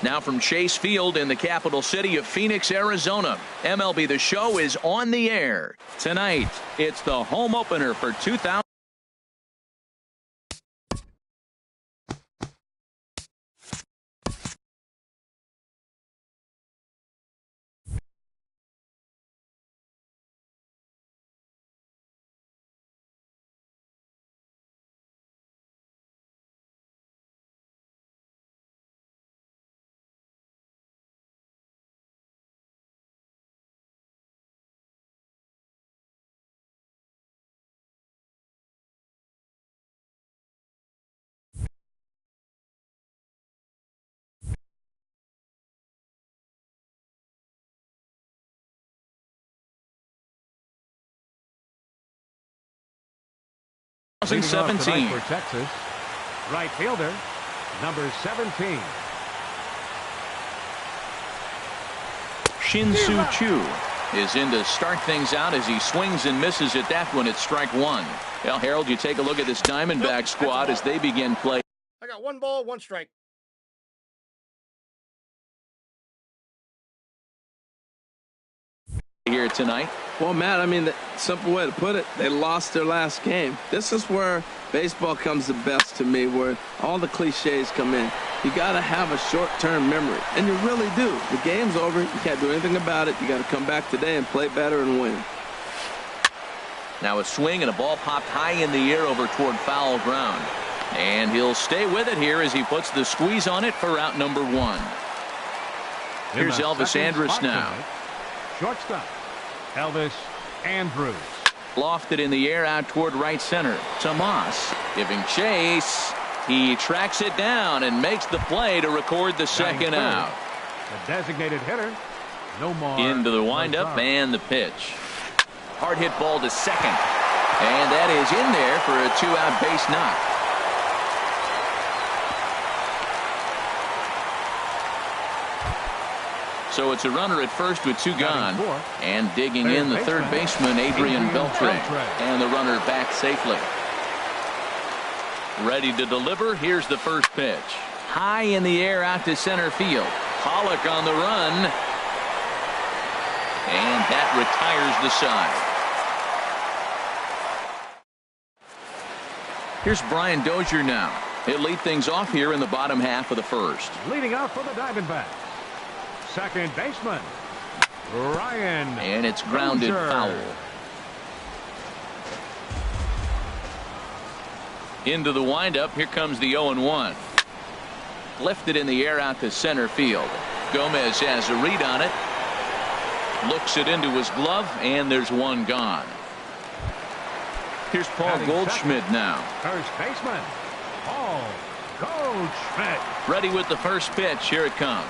Now from Chase Field in the capital city of Phoenix, Arizona, MLB The Show is on the air. Tonight, it's the home opener for 2000. Leading off tonight for Texas, right fielder, number 17. Shin-Soo Choo is in to start things out as he swings and misses at that one at strike one. Well, Harold, you take a look at this Diamondback squad as they begin play. I got 1 ball, 1 strike. Here tonight. Well, Matt, I mean, the simple way to put it, they lost their last game. This is where baseball comes the best to me, where all the cliches come in. You got to have a short-term memory, and you really do. The game's over. You can't do anything about it. You got to come back today and play better and win. Now a swing and a ball popped high in the air over toward foul ground. And he'll stay with it here as he puts the squeeze on it for out number 1. Here's Elvis Andrus now. Shortstop, Elvis Andrus. Lofted in the air out toward right center. Tomas giving chase. He tracks it down and makes the play to record the second out. The designated hitter, no more. Into the windup and the pitch. Hard hit ball to second. And that is in there for a 2-out base knock. So it's a runner at first with 2 gone. And digging in the third baseman, Adrian Beltre. And the runner back safely. Ready to deliver. Here's the first pitch. High in the air out to center field. Pollock on the run. And that retires the side. Here's Brian Dozier now. He'll lead things off here in the bottom half of the first. Leading off for the Diamondbacks, second baseman, Ryan. And it's grounded foul. Into the windup. Here comes the 0-1. Lifted in the air out to center field. Gomez has a read on it. Looks it into his glove, and there's 1 gone. Here's Paul Goldschmidt now. First baseman, Paul Goldschmidt. Ready with the first pitch. Here it comes.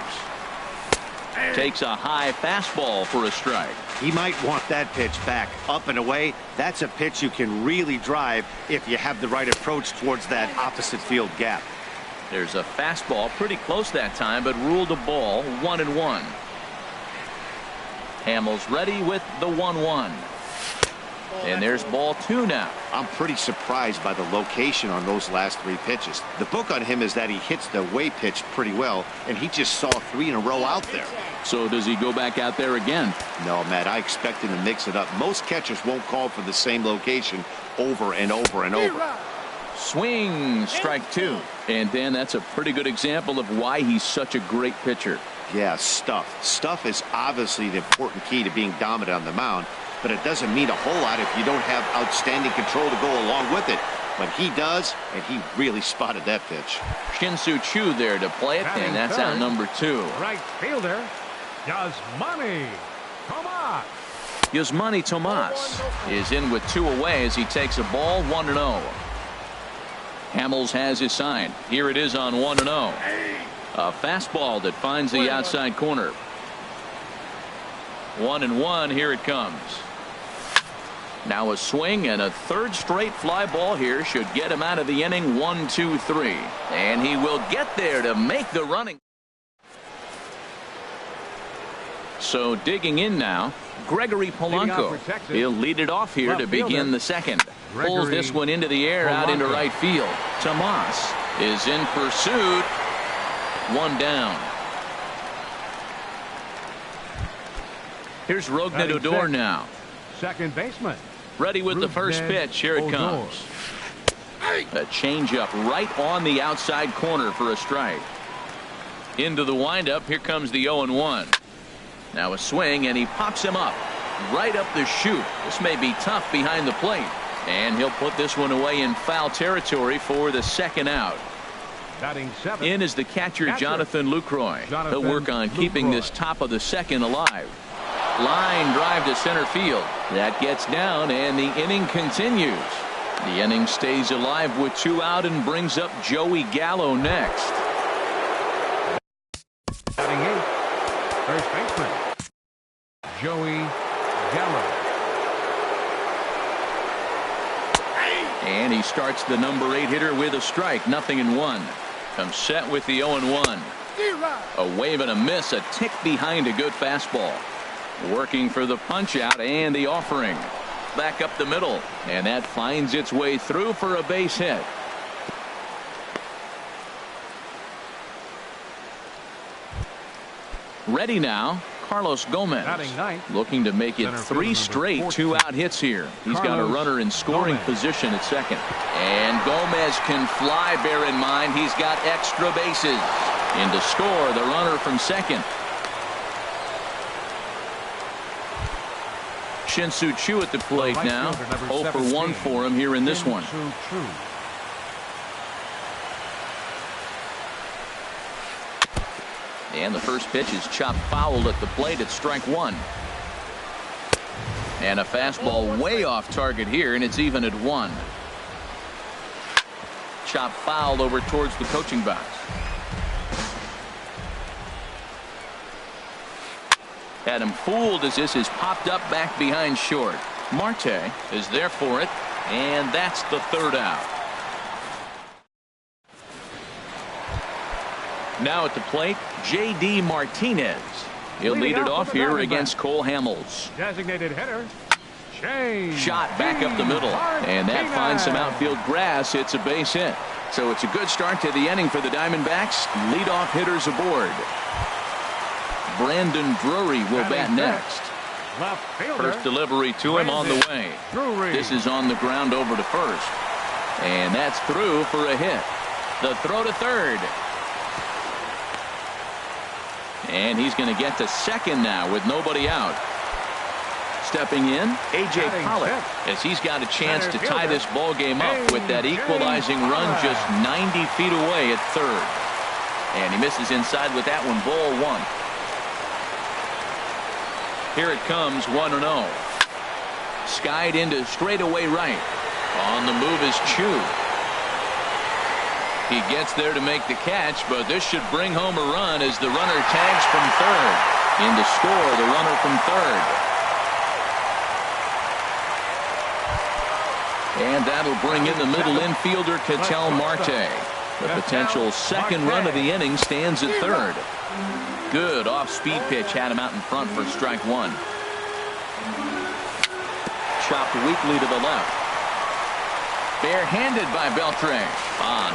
Takes a high fastball for a strike. He might want that pitch back up and away. That's a pitch you can really drive if you have the right approach towards that opposite field gap. There's a fastball pretty close that time, but ruled a ball. 1-1. Hamels ready with the 1-1. And there's ball 2 now. I'm pretty surprised by the location on those last 3 pitches. The book on him is that he hits the away pitch pretty well, and he just saw 3 in a row out there. So does he go back out there again? No, Matt, I expect him to mix it up. Most catchers won't call for the same location over and over and over. Swing, strike 2. And Dan, that's a pretty good example of why he's such a great pitcher. Yeah, stuff. Stuff is obviously the important key to being dominant on the mound. But it doesn't mean a whole lot if you don't have outstanding control to go along with it. But he does, and he really spotted that pitch. Shin-Soo Choo there to play it, and that's out number 2. Right fielder, Yasmani Tomas. Yasmani Tomas is in with 2 away as he takes a ball. 1-0. Hamels has his sign. Here it is on 1-0. A fastball that finds the outside corner. 1-1. Here it comes. Now a swing and a third straight fly ball here should get him out of the inning. 1-2-3, and he will get there to make the running. So digging in now, Gregory Polanco. He'll lead it off here to begin the second. Pulls this one into the air out into right field. Tomas is in pursuit. 1 down. Here's Rougned Batting Odor sixth. now. Second baseman. Ready with the first Rougned pitch. Here it Odor. comes. A changeup right on the outside corner for a strike. Into the windup. Here comes the 0-1. Now a swing, and he pops him up right up the chute. This may be tough behind the plate, and he'll put this one away in foul territory for the second out. Batting seventh. In is the catcher, Jonathan Lucroy. He'll work on keeping this top of the second alive. Line drive to center field. That gets down, and the inning continues. The inning stays alive with 2 out and brings up Joey Gallo next. Batting eighth. First baseman. Joey Gallo. And he starts the number 8 hitter with a strike. 0-1. Comes set with the 0-1. A wave and a miss. A tick behind a good fastball. Working for the punch out and the offering. Back up the middle. And that finds its way through for a base hit. Ready now, Carlos Gomez. Batting ninth. Looking to make it Center 3 fielder straight number 2-out hits here. He's got a Carlos runner in scoring Gomez. position at second. And Gomez can fly, bear in mind he's got extra bases. In to score the runner from second. Shin-Soo Choo at the plate right now. fielder, number 0 for 1 17. for him here in this one. Shin-Soo Choo. And the first pitch is chopped foul at the plate at strike 1. And a fastball way off target here, and it's even at 1. Chopped foul over towards the coaching box. Had him fooled as this is popped up back behind short. Marte is there for it, and that's the 3rd out. Now at the plate, J.D. Martinez. He'll lead it off here against Cole Hamels. Designated hitter. Shane Shot back up the middle, and that finds some outfield grass. It's a base hit. So it's a good start to the inning for the Diamondbacks. Leadoff hitters aboard. Brandon Drury will bat next. Left fielder. First delivery to him on the way. Drury. This is on the ground over to first. And that's through for a hit. The throw to third. And he's going to get to second now with nobody out. Stepping in, A.J. Batting Pollock, fifth. as he's got a chance to Center tie fielder, this ball game up with that A.J. equalizing run just 90 feet away at third. And he misses inside with that one, ball 1. Here it comes, 1-0. Skied into straightaway right. On the move is Choo. He gets there to make the catch, but this should bring home a run as the runner tags from third. In to score the runner from third. And that'll bring in the middle infielder, Ketel Marte. The potential second run of the inning stands at third. Good off-speed pitch had him out in front for strike 1. Chopped weakly to the left. Barehanded by Beltre.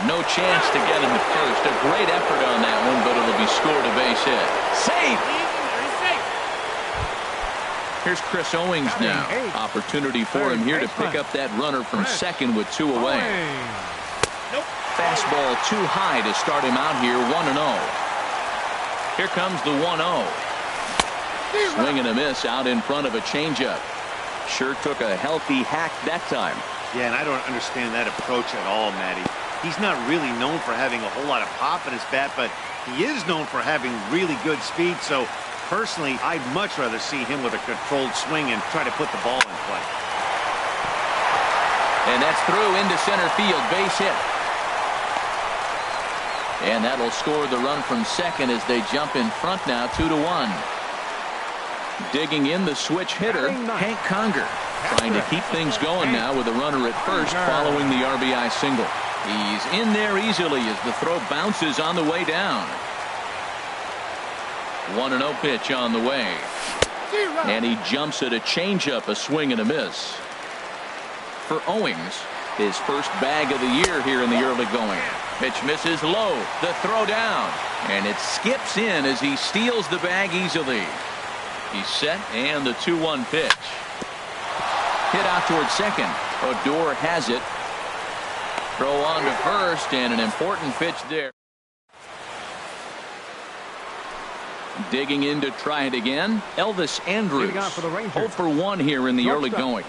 No chance to get him at first. A great effort on that one, but it'll be scored a base hit. Safe! Here's Chris Owings now. Opportunity for him here to pick up that runner from second with 2 away. Fastball too high to start him out here, 1-0. Here comes the 1-0. Swing and a miss out in front of a changeup. Sure took a healthy hack that time. Yeah, and I don't understand that approach at all, Matty. He's not really known for having a whole lot of pop in his bat, but he is known for having really good speed. So, personally, I'd much rather see him with a controlled swing and try to put the ball in play. And that's through into center field, base hit. And that'll score the run from second as they jump in front now, 2-1. Digging in the switch hitter, Hank Conger. Trying to keep things going now with a runner at first following the RBI single. He's in there easily as the throw bounces on the way down. 1-0 pitch on the way. And he jumps at a changeup, a swing and a miss. For Owings, his first bag of the year here in the early going. Pitch misses low, the throw down, and it skips in as he steals the bag easily. He's set, and the 2-1 pitch. Hit out towards second. Odor has it. Throw on to first, and an important pitch there. Digging in to try it again. Elvis Andrus. 0 for 1 here in the early going.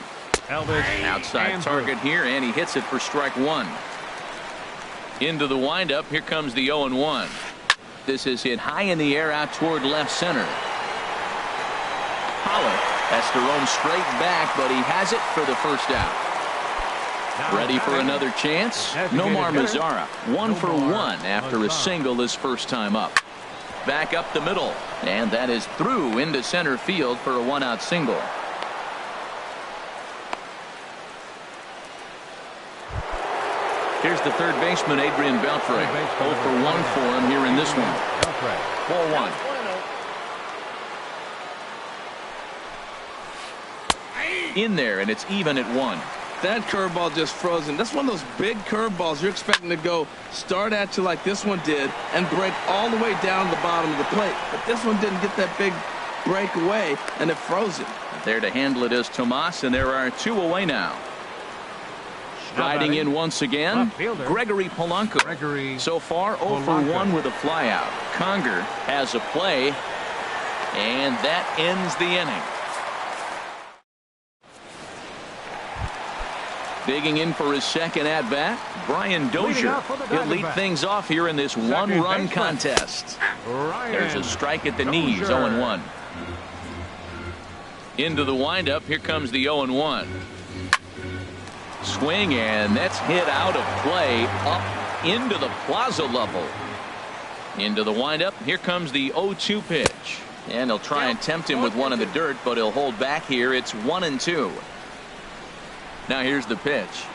Outside target here, and he hits it for strike one. Into the windup. Here comes the 0-1. This is hit high in the air out toward left center. Pollock has to roam straight back, but he has it for the first out. Ready for another chance? Nomar Mazara, 1 for 1 after a single his first time up. Back up the middle, and that is through into center field for a 1-out single. Here's the third baseman, Adrian Beltre. 0 for 1 for him here in this one. Ball 1. In there, and it's even at 1. That curveball just frozen. That's one of those big curveballs you're expecting to go start at you like this one did and break all the way down the bottom of the plate. But this one didn't get that big break away, and it froze it. There to handle it is Tomas, and there are 2 away now. Riding in once again, Gregory Polanco. So far, 0 for 1 with a flyout. Conger has a play, and that ends the inning. Digging in for his second at-bat, Brian Dozier. He'll lead things off here in this one-run contest. There's a strike at the knees, 0-1. Into the windup, here comes the 0-1. Swing, and that's hit out of play up into the plaza level. Into the windup, here comes the 0-2 pitch. And he'll try and tempt him with one in the dirt, but he'll hold back here. It's 1-2. Now here's the pitch.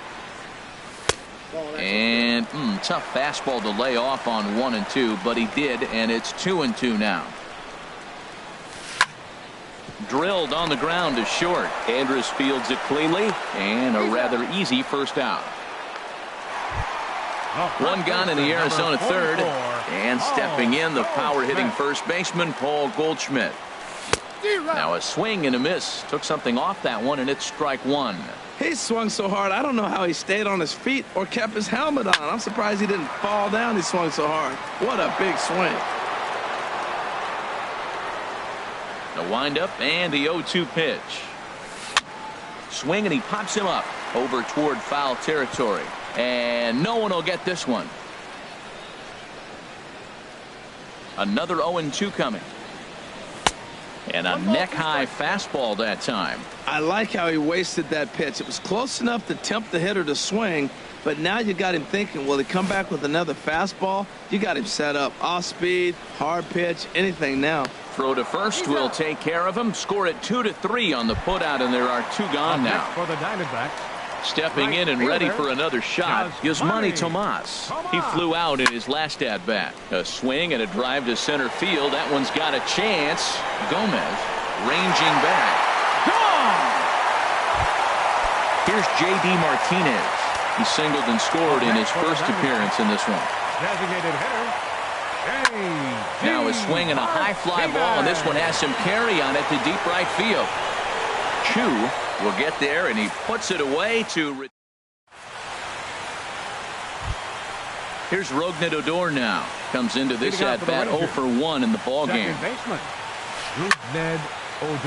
And tough fastball to lay off on 1-2, but he did, and it's 2-2 now. Drilled on the ground to short. Andrus fields it cleanly, and a rather easy first out. One gone in the Arizona third, and stepping in, the power-hitting first baseman, Paul Goldschmidt. Now a swing and a miss. Took something off that one, and it's strike one. He swung so hard, I don't know how he stayed on his feet or kept his helmet on. I'm surprised he didn't fall down. He swung so hard. What a big swing. The windup and the 0-2 pitch. Swing, and he pops him up over toward foul territory. And no one will get this one. Another 0-2 coming. And a neck-high fastball that time. I like how he wasted that pitch. It was close enough to tempt the hitter to swing, but now you got him thinking, will he come back with another fastball? You got him set up. Off speed, hard pitch, anything now. Throw to first will take care of him. Score it 2-3 on the putout, and there are 2 gone now. For the Diamondbacks. Stepping in and ready for another shot, Yasmani Tomas. He flew out in his last at-bat. A swing and a drive to center field. That one's got a chance. Gomez ranging back. Gone! Here's J.D. Martinez. He singled and scored in his first appearance in this one. Designated hitter. Now a swing and a high fly ball, and this one has some carry on it to deep right field. Chu will get there, and he puts it away to. Here's Rougned Odor now. Comes into this at-bat 0 for 1 in the ball game.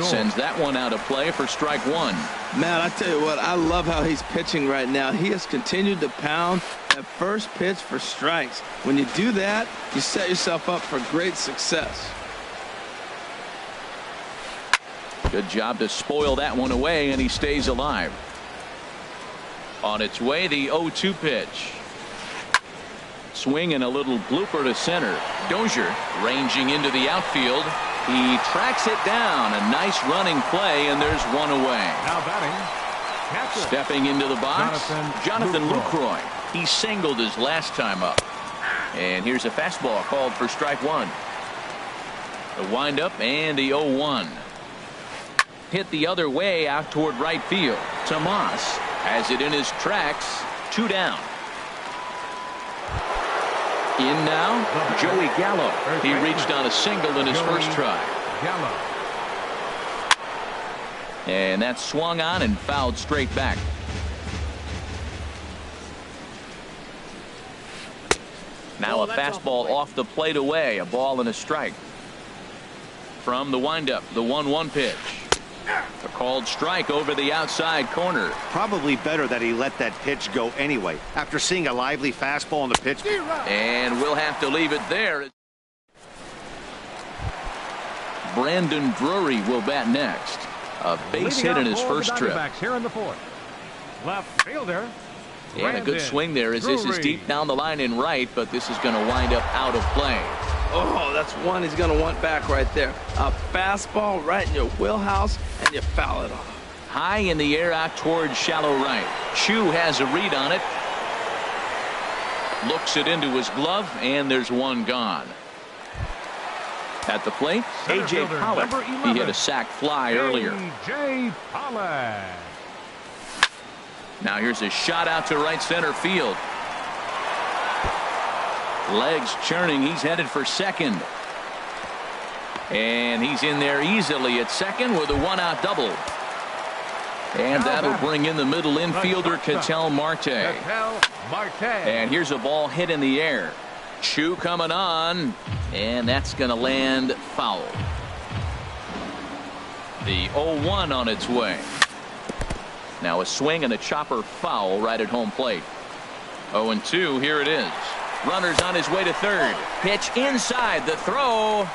Sends that one out of play for strike one. Man, I tell you what, I love how he's pitching right now. He has continued to pound that first pitch for strikes. When you do that, you set yourself up for great success. Good job to spoil that one away, and he stays alive. On its way, the 0-2 pitch. Swing and a little blooper to center. Dozier ranging into the outfield. He tracks it down. A nice running play, and there's one away. Now batting. Stepping into the box, Jonathan Lucroy. He singled his last time up. And here's a fastball called for strike one. The windup and the 0-1. Hit the other way out toward right field. Tomas has it in his tracks. 2 down. In now, Joey Gallo. He reached on a single in his first try. And that's swung on and fouled straight back. Now a fastball off the plate away. A ball and a strike. From the windup, the 1-1 pitch. A called strike over the outside corner. Probably better that he let that pitch go anyway. After seeing a lively fastball on the pitch. And we'll have to leave it there. Brandon Drury will bat next. A base hit in his first trip. Here in the fourth. Left fielder. And a good swing there as this is deep down the line in right, but this is going to wind up out of play. Oh, that's one he's going to want back right there. A fastball right in your wheelhouse, and you foul it off. High in the air out towards shallow right. Chu has a read on it. Looks it into his glove, and there's one gone. At the plate, A.J. Pollock. He hit a sac fly earlier. A.J. Pollock. Now here's a shot out to right center field. Legs churning. He's headed for second. And he's in there easily at second with a one-out double. And that'll bring in the middle infielder, Ketel Marte. And here's a ball hit in the air. Chu coming on, and that's going to land foul. The 0-1 on its way. Now a swing and a chopper foul right at home plate. 0-2, here it is. Runner's on his way to third. Pitch inside, the throw.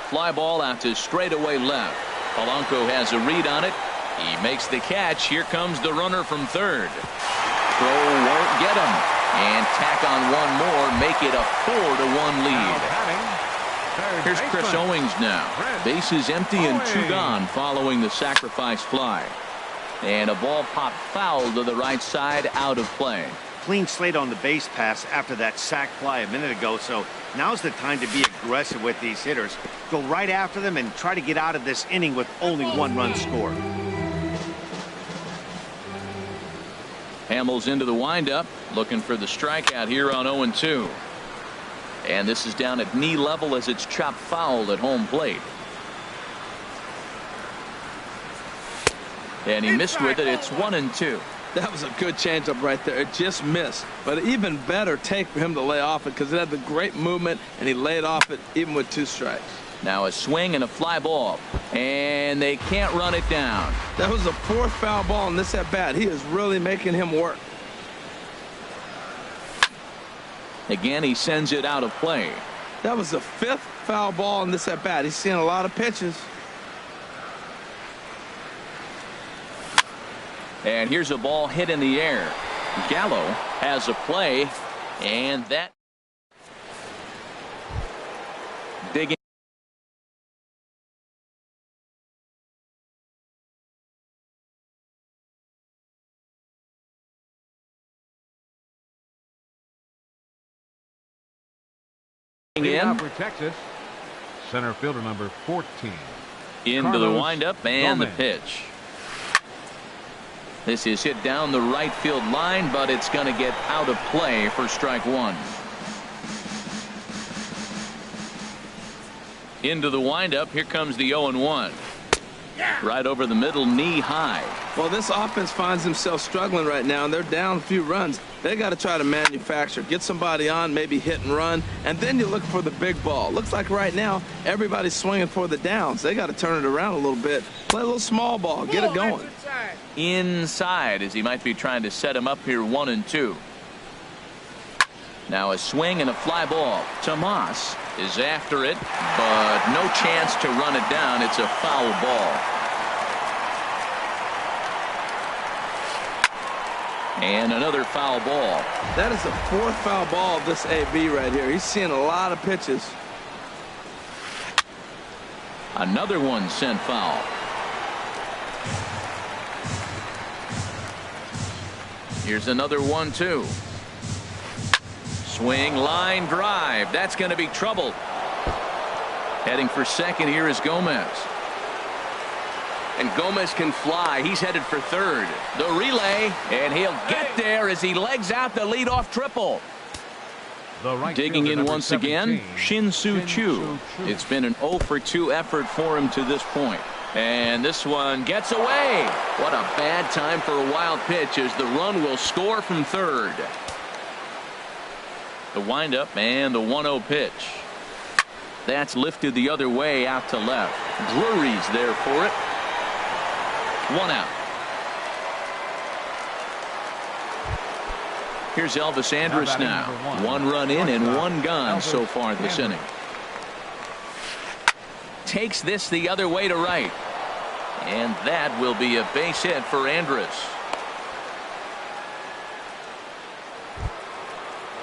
Fly ball out to straightaway left. Polanco has a read on it. He makes the catch. Here comes the runner from third. Throw won't get him. And tack on one more, make it a 4-1 lead. Here's Chris Owings now. Bases empty and two gone following the sacrifice fly. And a ball popped foul to the right side, out of play. Clean slate on the base pass after that sac fly a minute ago, so now's the time to be aggressive with these hitters. Go right after them and try to get out of this inning with only one run scored. Hamels into the windup, looking for the strikeout here on 0-2. And this is down at knee level as it's chopped foul at home plate. And he missed with it. It's 1-2. That was a good changeup right there. It just missed. But an even better take for him to lay off it because it had the great movement, and he laid off it even with two strikes. Now a swing and a fly ball. And they can't run it down. That was the fourth foul ball in this at bat. He is really making him work. Again, he sends it out of play. That was the fifth foul ball in this at bat. He's seeing a lot of pitches. And here's a ball hit in the air. Gallo has a play, and that digging in For Texas, center fielder number 14. Into the windup and the pitch. This is hit down the right field line, but it's going to get out of play for strike one. Into the windup. Here comes the 0-1. Right over the middle, knee high. Well, this offense finds themselves struggling right now, and they're down a few runs. They got to try to manufacture, get somebody on, maybe hit and run, and then you look for the big ball. Looks like right now everybody's swinging for the downs. They got to turn it around a little bit, play a little small ball, get it going. Inside, as he might be trying to set him up here, 1-2. Now a swing and a fly ball. Tomas is after it, but no chance to run it down. It's a foul ball. And another foul ball. That is the fourth foul ball of this AB right here. He's seeing a lot of pitches. Another one sent foul. Here's another 1-2. Swing, line drive. That's going to be trouble. Heading for second here is Gomez. And Gomez can fly. He's headed for third. The relay, and he'll get there as he legs out the leadoff triple. The right Digging fielder, in number once again, 17, Shin-Soo Choo. Shin-Soo Choo. It's been an 0 for 2 effort for him to this point. And this one gets away. What a bad time for a wild pitch as the run will score from third. The windup and the 1-0 pitch. That's lifted the other way out to left. Drury's there for it. 1 out. Here's Elvis Andrus now. 1 run in and 1 gone so far this inning. Takes this the other way to right. And that will be a base hit for Andrus.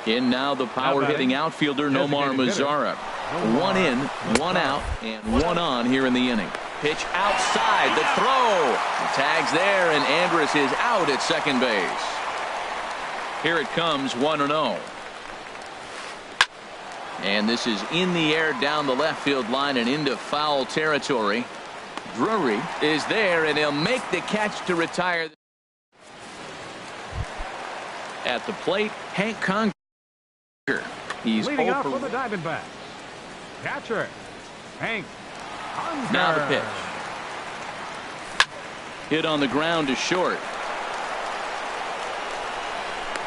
In now the power hitting outfielder Nomar Mazara. 1 in, 1 out, and 1 on here in the inning. Pitch outside, the throw. The tag's there, and Andrus is out at second base. Here it comes, 1-0. And this is in the air down the left field line and into foul territory. Drury is there, and he'll make the catch to retire. At the plate, Hank Conger. He's leading off over. for the Diamondbacks. Catcher, Hank Conger. Now the pitch. Hit on the ground to short.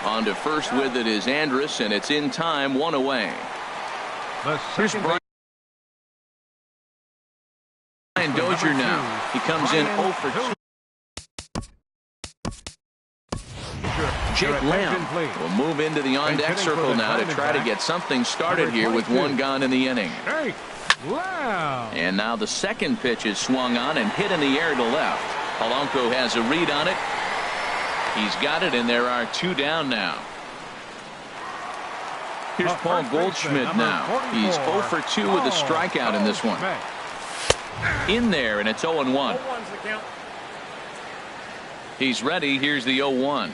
On to first with it is Andrus, and it's in time, 1 away. The Here's second Brian Dozier now. He comes in 0 for 2. Jake Lamb will move into the on-deck circle now to try to get something started here with 1 gone in the inning. Jake Lamb. And now the second pitch is swung on and hit in the air to left. Polanco has a read on it. He's got it, and there are 2 down now. Here's Paul Goldschmidt now. He's 0 for 2 with a strikeout in this one. In there, and it's 0-1. 0-1's the count. He's ready. Here's the 0-1.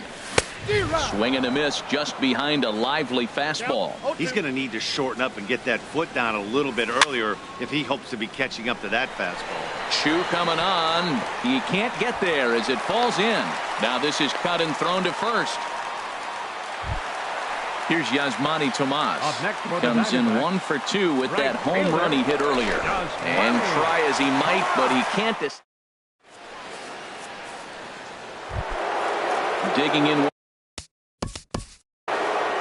Swing and a miss just behind a lively fastball. He's going to need to shorten up and get that foot down a little bit earlier if he hopes to be catching up to that fastball. Chu coming on. He can't get there as it falls in. Now this is cut and thrown to first. Here's Yasmani Tomas. Comes in 1 for 2 with that home run he hit earlier. And try as he might, but he can't. Digging in.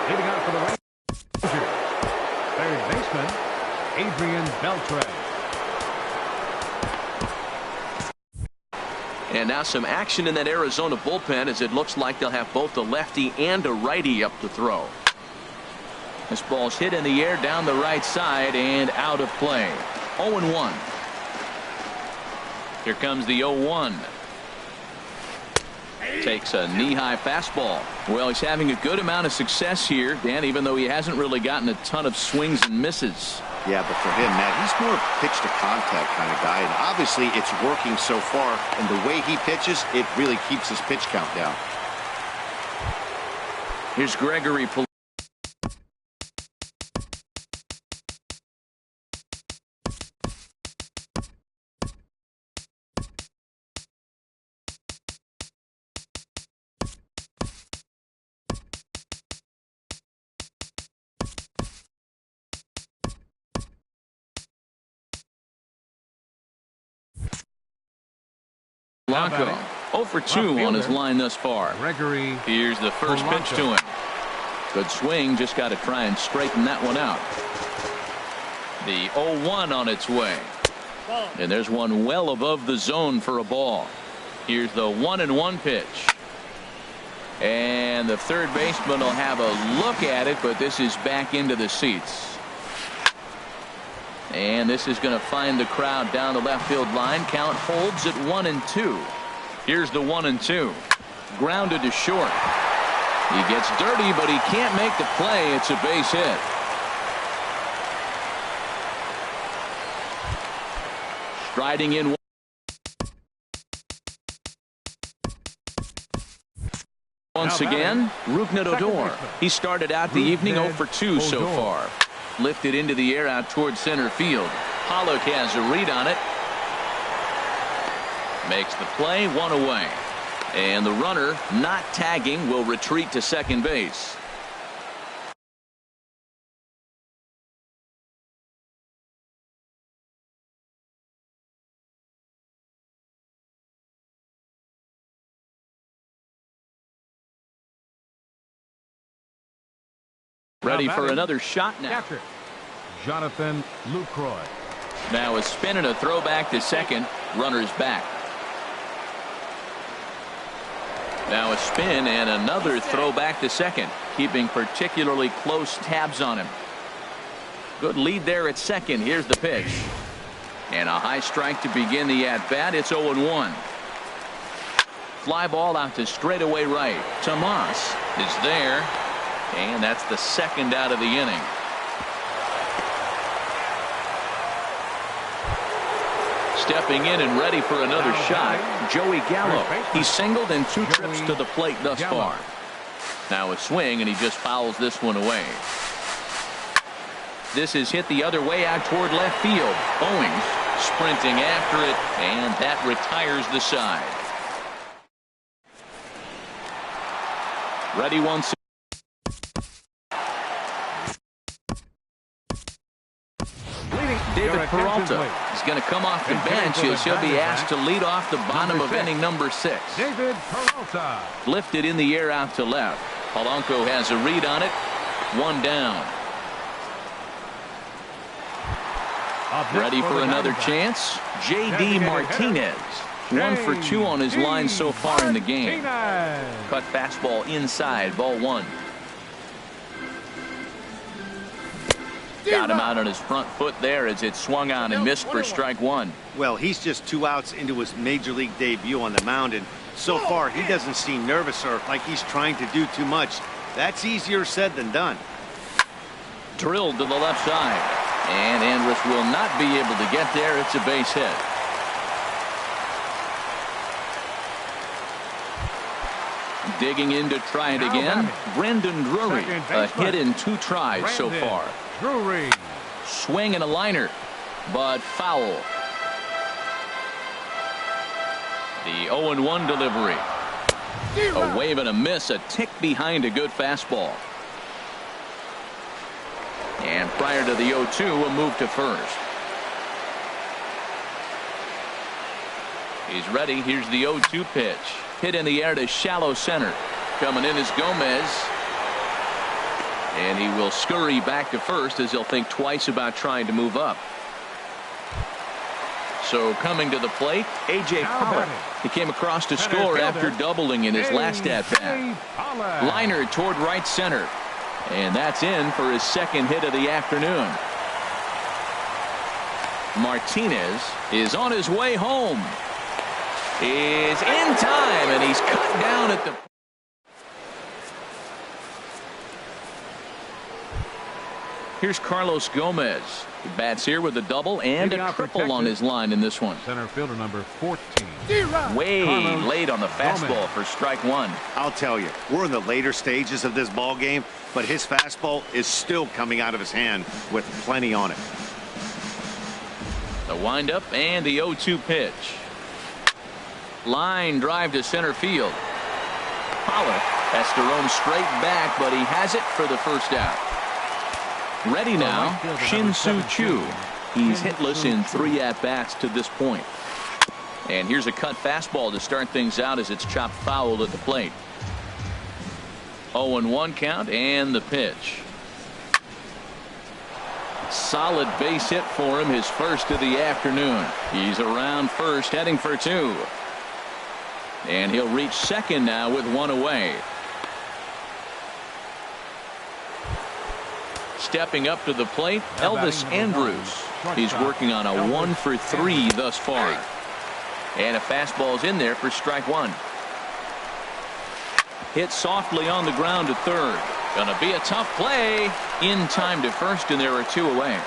Leading out for the Rangers. Third baseman, Adrian Beltre. And now some action in that Arizona bullpen as it looks like they'll have both a lefty and a righty up to throw. This ball's hit in the air down the right side and out of play. 0-1. Here comes the 0-1. Takes a knee-high fastball. Well, he's having a good amount of success here, Dan, even though he hasn't really gotten a ton of swings and misses. Yeah, but for him, Matt, he's more pitch to contact kind of guy, and obviously it's working so far, and the way he pitches, it really keeps his pitch count down. Here's Gregory. Polanco 0 for 2 on his line thus far. Gregory. Here's the first pitch to him. Good swing, just got to try and straighten that one out. The 0-1 on its way. And there's one well above the zone for a ball. Here's the 1-1 pitch. And the third baseman will have a look at it, but this is back into the seats. And this is going to find the crowd down the left field line. Count holds at 1-2. Here's the 1-2. Grounded to short. He gets dirty, but he can't make the play. It's a base hit. Striding in. Once again, Rougned Odor. He started out the evening 0 for 2 so far. Lifted into the air out towards center field. Pollock has a read on it. Makes the play, 1 away. And the runner, not tagging, will retreat to second base. Ready Now for batting, another shot now. catcher, Jonathan Lucroy. Now a spin and a throwback to second. Runners back. Now a spin and another throwback to second. Keeping particularly close tabs on him. Good lead there at second. Here's the pitch. And a high strike to begin the at-bat. It's 0-1. Fly ball out to straightaway right. Tomas is there. And that's the second out of the inning. Stepping in and ready for another shot, Joey Gallo. He's singled in 2 trips to the plate thus far. Now a swing, and he just fouls this one away. This is hit the other way out toward left field. Owings sprinting after it, and that retires the side. Ready once. David Peralta is going to come off the bench as he'll be asked to lead off the bottom of inning number 6. David Peralta. Lifted in the air out to left. Polanco has a read on it. 1 down. Ready for another chance. J.D. Martinez. 1 for 2 on his line so far in the game. Cut fastball inside, ball 1. Got him out on his front foot there as it swung on and missed for strike 1. Well, he's just 2 outs into his major league debut on the mound, and so far he doesn't seem nervous or like he's trying to do too much. That's easier said than done. Drilled to the left side. And Andrus will not be able to get there. It's a base hit. Digging in to try it again. Brendan Drury. A hit in 2 tries so far. Drury. Swing and a liner, but foul. The 0-1 delivery. A wave and a miss, a tick behind a good fastball. And prior to the 0-2, a move to first. He's ready. Here's the 0-2 pitch. Hit in the air to shallow center. Coming in is Gomez. And he will scurry back to first as he'll think twice about trying to move up. So coming to the plate, A.J. Pollock. He came across to score after doubling in his last at-bat. Liner toward right center. And that's in for his second hit of the afternoon. Martinez is on his way home. Is in time, and he's cut down at the... Here's Carlos Gomez. He bats here with a double and a triple on his line in this one. Center fielder number 14. Way Carlos late on the fastball Gomez. for strike 1. I'll tell you, we're in the later stages of this ball game, but his fastball is still coming out of his hand with plenty on it. The windup and the 0-2 pitch. Line drive to center field. Pollock has to roam straight back, but he has it for the first out. Ready now, Shin-Soo Choo. He's hitless in 3 at-bats to this point. And here's a cut fastball to start things out as it's chopped foul at the plate. 0-1 count and the pitch. Solid base hit for him, his first of the afternoon. He's around first, heading for 2. And he'll reach second now with 1 away. Stepping up to the plate, Elvis Andrus. He's working on a 1 for 3 thus far. And a fastball's in there for strike 1. Hit softly on the ground to third. Gonna be a tough play. In time to first, and there are 2 away.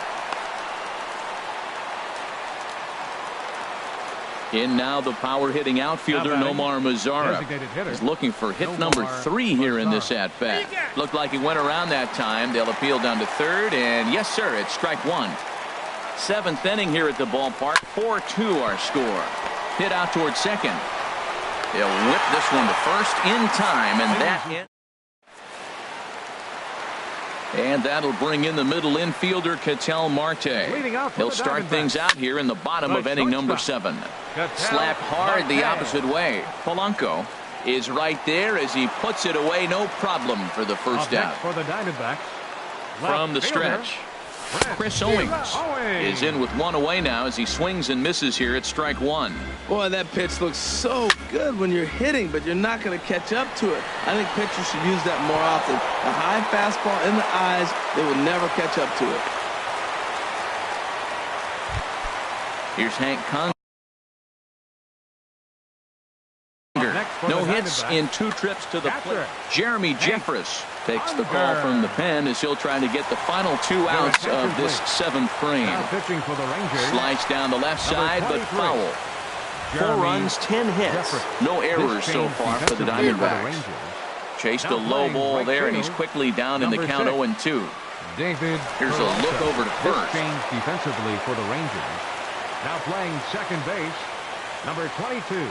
In now the power hitting outfielder Nomar Mazara. He's looking for hit number 3 here in this at bat. Looked like he went around that time. They'll appeal down to third, and yes sir, it's strike 1. 7th inning here at the ballpark. 4-2 our score. Hit out towards second. They'll whip this one to first in time, and that'll bring in the middle infielder Ketel Marte. He'll start things out here in the bottom of inning number 7. Slapped hard the opposite way. Polanco is right there as he puts it away. No problem for the first out. For the Diamondbacks, from the stretch. Chris Owings is in with one away now as he swings and misses here at strike one. Boy, that pitch looks so good when you're hitting, but you're not going to catch up to it. I think pitchers should use that more often. A high fastball in the eyes, they will never catch up to it. Here's Hank Conger. No hits in 2 trips to the plate. Jeremy Jeffress takes the call from the pen as he'll try to get the final 2 outs of this 7th frame. Slice down the left side, but foul. 4 runs, 10 hits. No errors so far for the Diamondbacks. Chased a low ball there, and he's quickly down in the count 0-2. Here's a look over to first. Defensively for the Rangers. Now playing second base, number 22.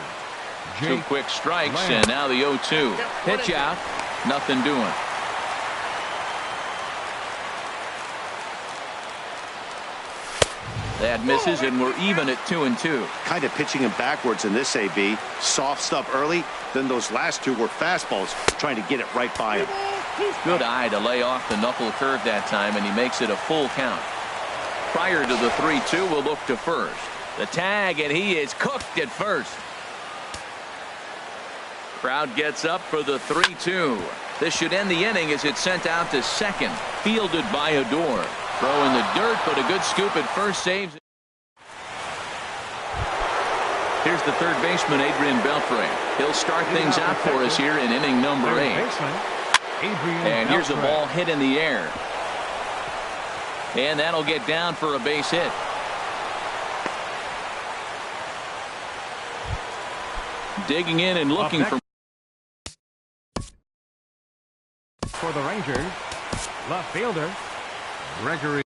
2 quick strikes, and now the 0-2. Pitch out, nothing doing. That misses, and we're even at 2-2. Kind of pitching him backwards in this AB. Soft stuff early, then those last 2 were fastballs, trying to get it right by him. Good eye to lay off the knuckle curve that time, and he makes it a full count. Prior to the 3-2, we'll look to first. The tag, and he is cooked at first. Crowd gets up for the 3-2. This should end the inning as it's sent out to second. Fielded by Odor. Throw in the dirt, but a good scoop at first saves. Here's the third baseman, Adrian Beltre. He'll start things out for us here in inning number 8. And here's a ball hit in the air. And that'll get down for a base hit. Digging in and looking for the Rangers, left fielder Gregory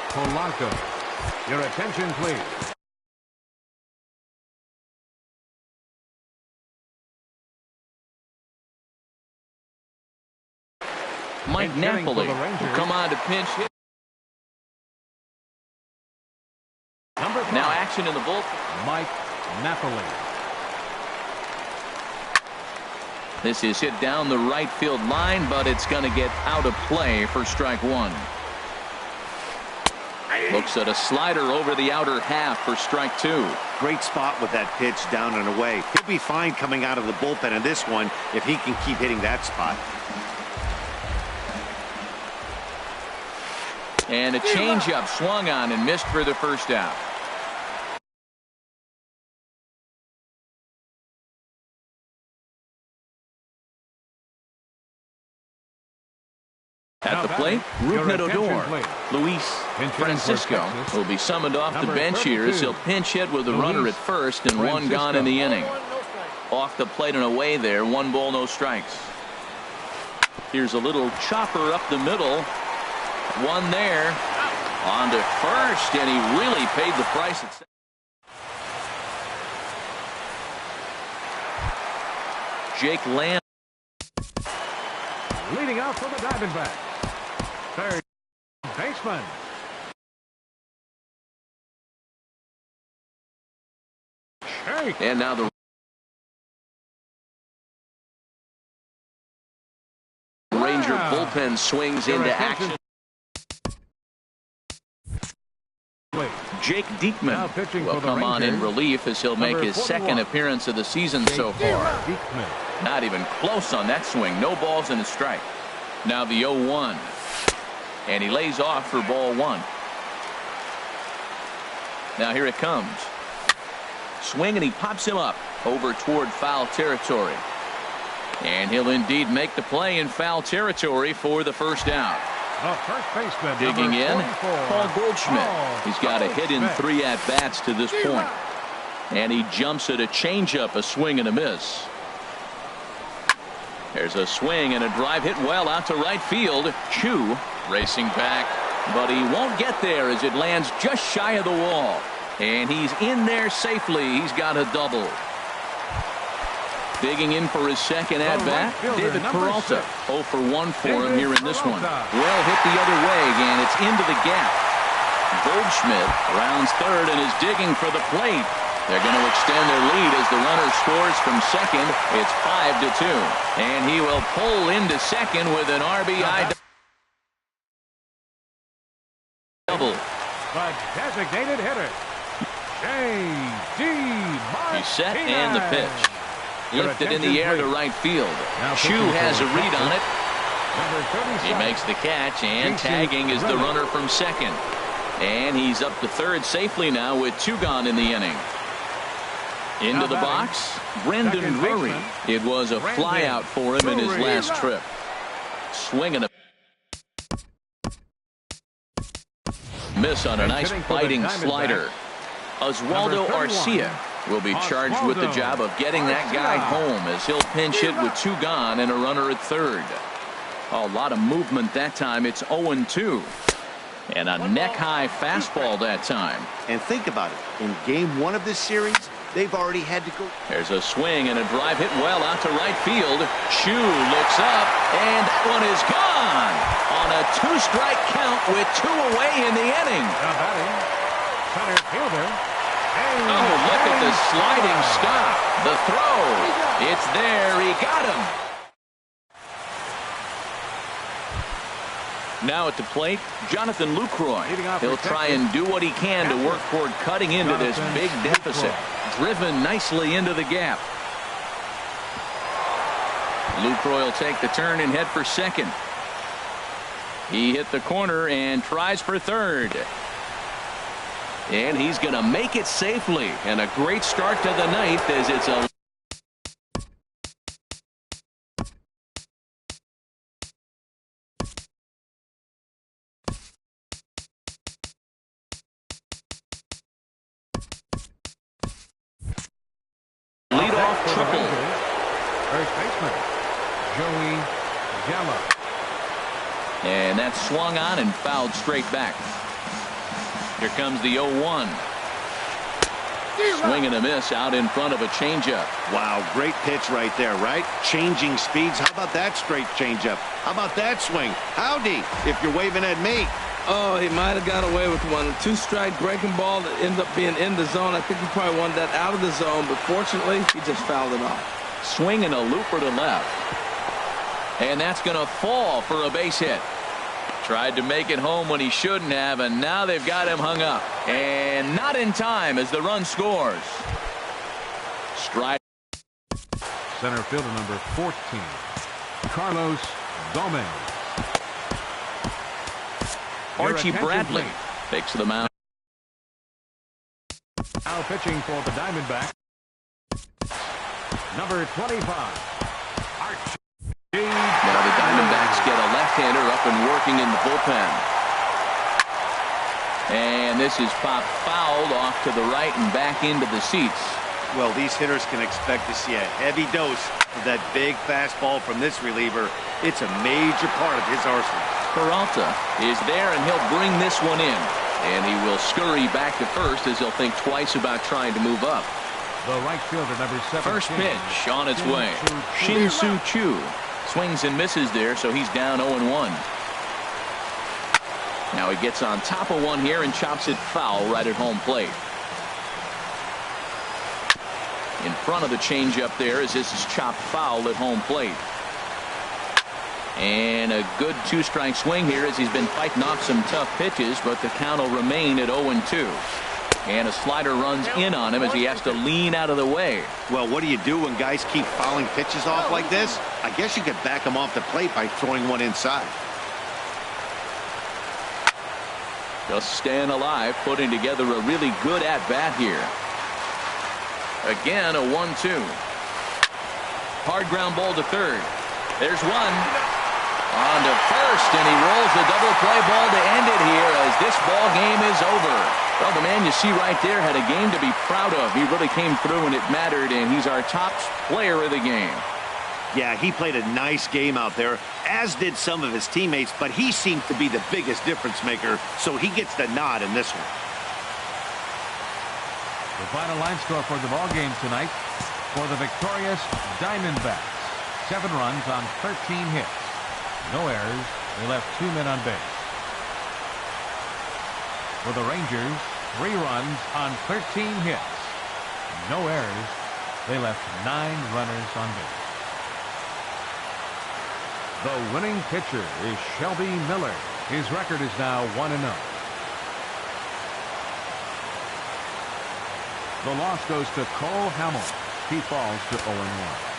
Polanco. Your attention, please. Mike Napoli will come on to pinch hit. Now action in the bullpen. Mike Napoli. This is hit down the right field line, but it's going to get out of play for strike one. Looks at a slider over the outer half for strike two. Great spot with that pitch down and away. He'll be fine coming out of the bullpen in this one if he can keep hitting that spot. And a changeup swung on and missed for the first out. At the plate, Rougned Odor. Luis Francisco will be summoned off the bench here as he'll pinch hit with the runner at first and one gone in the inning. Off the plate and away there, 1 ball, no strikes. Here's a little chopper up the middle. One there. On to first, and he really paid the price at second. Jake Lamb. Leading out for the Diamondbacks. Third baseman. And now the Ranger bullpen swings into action. Jake Diekman will come on in relief as he'll make his second appearance of the season so far. Not even close on that swing. No balls and a strike. Now the 0-1. And he lays off for ball 1. Now here it comes. Swing, and he pops him up over toward foul territory. And he'll indeed make the play in foul territory for the first out. First baseman, digging in, Paul Goldschmidt. He's got a hit in 3 at-bats to this point. And he jumps at a changeup, a swing and a miss. There's a swing and a drive hit well out to right field. Chu racing back, but he won't get there as it lands just shy of the wall. And he's in there safely. He's got a double. Digging in for his second at-bat, David Peralta. 0 for 1 for him here in this one. Well hit the other way, and it's into the gap. Goldschmidt rounds third and is digging for the plate. They're going to extend their lead as the runner scores from second. It's 5-2. And he will pull into second with an RBI double. The designated hitter, J.D. Martinez. He's set and the pitch. Lifted in the air to right field. Chu has a read on it. He makes the catch, and tagging is the runner from second. And he's up to third safely now with 2 gone in the inning. Into the box, Brendan Drury. It was a flyout for him in his last trip. Swinging a miss on a nice biting slider. Oswaldo Arcia will be charged with the job of getting that guy home as he'll pinch hit with 2 gone and a runner at third. A lot of movement that time. It's 0-2. And a neck-high fastball that time. And think about it. In game 1 of this series, they've already had to go. There's a swing and a drive hit well out to right field. Chu looks up, and that one is gone on a 2-strike count with 2 away in the inning. Center fielder. Oh, look at the sliding stop. The throw. It's there. He got him. Now at the plate, Jonathan Lucroy. He'll try and do what he can to work toward cutting into this big deficit. Driven nicely into the gap. Lucroy will take the turn and head for second. He hit the corner and tries for third. And he's going to make it safely. And a great start to the ninth as it's a leadoff triple. First baseman, Joey Gallo. And that's swung on and fouled straight back. Here comes the 0-1. Swing and a miss out in front of a changeup. Wow, great pitch right there, right? Changing speeds. How about that straight changeup? How about that swing? Howdy, if you're waving at me. Oh, he might have got away with one. A 2-strike breaking ball that ended up being in the zone. I think he probably wanted that out of the zone, but fortunately, he just fouled it off. Swinging a looper to left. And that's going to fall for a base hit. Tried to make it home when he shouldn't have, and now they've got him hung up. And not in time as the run scores. Strike. Center fielder number 14, Carlos Gomez. Archie Bradley takes the mound. Now pitching for the Diamondbacks, number 25, Archie. Now the Diamondbacks get a left-hander up and working in the bullpen. And this is popped fouled off to the right and back into the seats. Well, these hitters can expect to see a heavy dose of that big fastball from this reliever. It's a major part of his arsenal. Peralta is there, and he'll bring this one in. And he will scurry back to first as he'll think twice about trying to move up. The right fielder, number 7. First pitch on its way. Shin-Soo Choo swings and misses there, so he's down 0-1. Now he gets on top of one here and chops it foul right at home plate. In front of the changeup there as this is chopped foul at home plate. And a good 2-strike swing here as he's been fighting off some tough pitches, but the count will remain at 0-2. And a slider runs in on him as he has to lean out of the way. Well, what do you do when guys keep fouling pitches off like this? I guess you could back them off the plate by throwing one inside. Just staying alive, putting together a really good at-bat here. Again, a 1-2. Hard ground ball to third. There's one. On to first, and he rolls the double play ball to end it here as this ball game is over. Well, the man you see right there had a game to be proud of. He really came through when it mattered, and he's our top player of the game. Yeah, he played a nice game out there, as did some of his teammates, but he seemed to be the biggest difference maker, so he gets the nod in this one. The final line score for the ball game tonight for the victorious Diamondbacks. 7 runs on 13 hits. No errors. They left 2 men on base. For the Rangers, 3 runs on 13 hits. no errors. They left 9 runners on base. The winning pitcher is Shelby Miller. His record is now 1-0. The loss goes to Cole Hamill. He falls to 0-1.